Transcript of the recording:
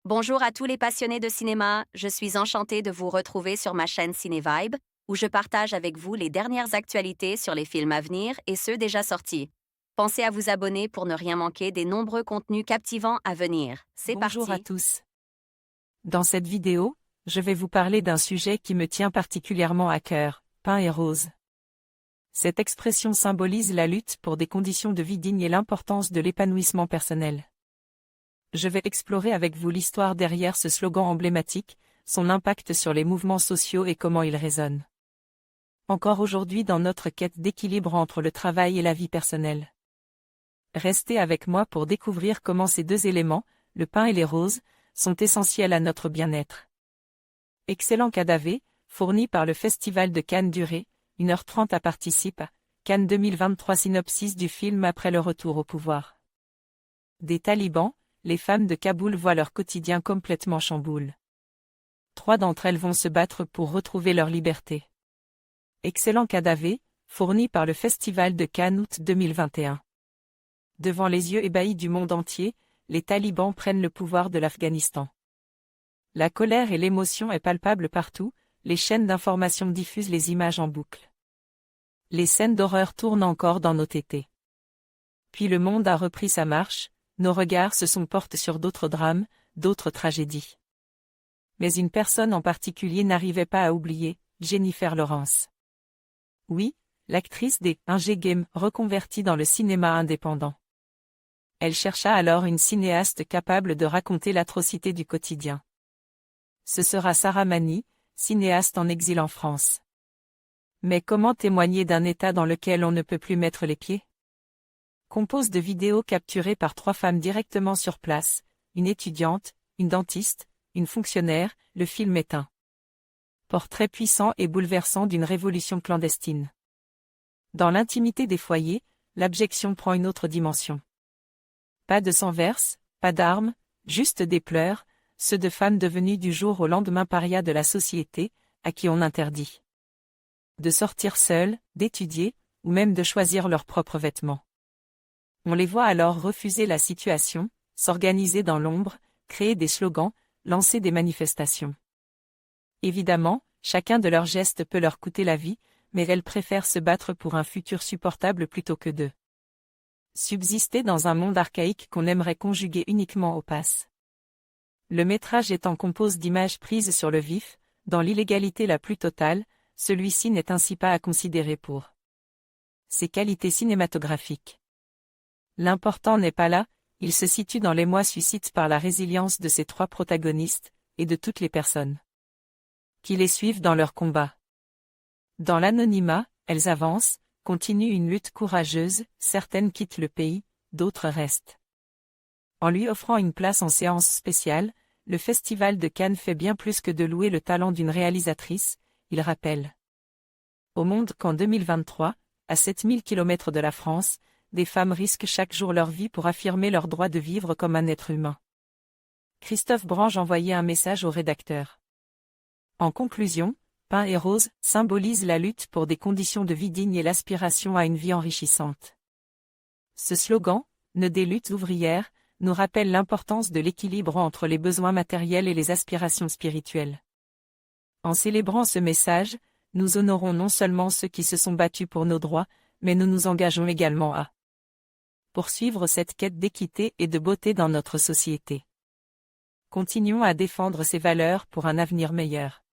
Bonjour à tous les passionnés de cinéma, je suis enchantée de vous retrouver sur ma chaîne CinéVibe, où je partage avec vous les dernières actualités sur les films à venir et ceux déjà sortis. Pensez à vous abonner pour ne rien manquer des nombreux contenus captivants à venir. C'est Bonjour à parti! tous. Dans cette vidéo, je vais vous parler d'un sujet qui me tient particulièrement à cœur, pain et rose. Cette expression symbolise la lutte pour des conditions de vie dignes et l'importance de l'épanouissement personnel. Je vais explorer avec vous l'histoire derrière ce slogan emblématique, son impact sur les mouvements sociaux et comment il résonne. Encore aujourd'hui dans notre quête d'équilibre entre le travail et la vie personnelle. Restez avec moi pour découvrir comment ces deux éléments, le pain et les roses, sont essentiels à notre bien-être. Excellent cadavé, fourni par le Festival de Cannes durée, 1h30 à participe, Cannes 2023 synopsis du film après le retour au pouvoir. Des talibans, les femmes de Kaboul voient leur quotidien complètement chamboule. 3 d'entre elles vont se battre pour retrouver leur liberté. Excellent cadavé, fourni par le Festival de Cannes août 2021. Devant les yeux ébahis du monde entier, les talibans prennent le pouvoir de l'Afghanistan. La colère et l'émotion est palpable partout, les chaînes d'information diffusent les images en boucle. Les scènes d'horreur tournent encore dans nos tétés. Puis le monde a repris sa marche, nos regards se sont portés sur d'autres drames, d'autres tragédies. Mais une personne en particulier n'arrivait pas à oublier, Jennifer Lawrence. Oui, l'actrice des Hunger Games reconvertie dans le cinéma indépendant. Elle chercha alors une cinéaste capable de raconter l'atrocité du quotidien. Ce sera Sarah Mani, cinéaste en exil en France. Mais comment témoigner d'un état dans lequel on ne peut plus mettre les pieds? Compose de vidéos capturées par 3 femmes directement sur place, une étudiante, une dentiste, une fonctionnaire, le film est un portrait puissant et bouleversant d'une révolution clandestine. Dans l'intimité des foyers, l'abjection prend une autre dimension. Pas de sang verse, pas d'armes, juste des pleurs, ceux de femmes devenues du jour au lendemain parias de la société, à qui on interdit de sortir seules, d'étudier, ou même de choisir leurs propres vêtements. On les voit alors refuser la situation, s'organiser dans l'ombre, créer des slogans, lancer des manifestations. Évidemment, chacun de leurs gestes peut leur coûter la vie, mais elles préfèrent se battre pour un futur supportable plutôt que de subsister dans un monde archaïque qu'on aimerait conjuguer uniquement au pass. Le métrage étant compose d'images prises sur le vif, dans l'illégalité la plus totale, celui-ci n'est ainsi pas à considérer pour ses qualités cinématographiques. L'important n'est pas là, il se situe dans l'émoi suscité par la résilience de ces 3 protagonistes, et de toutes les personnes qui les suivent dans leur combat. Dans l'anonymat, elles avancent, continuent une lutte courageuse, certaines quittent le pays, d'autres restent. En lui offrant une place en séance spéciale, le Festival de Cannes fait bien plus que de louer le talent d'une réalisatrice, il rappelle au monde qu'en 2023, à 7000 km de la France, des femmes risquent chaque jour leur vie pour affirmer leur droit de vivre comme un être humain. Christophe Brange envoyait un message au rédacteur. En conclusion, Pain et rose symbolise la lutte pour des conditions de vie dignes et l'aspiration à une vie enrichissante. Ce slogan, né des luttes ouvrières, nous rappelle l'importance de l'équilibre entre les besoins matériels et les aspirations spirituelles. En célébrant ce message, nous honorons non seulement ceux qui se sont battus pour nos droits, mais nous nous engageons également à poursuivre cette quête d'équité et de beauté dans notre société. Continuons à défendre ces valeurs pour un avenir meilleur.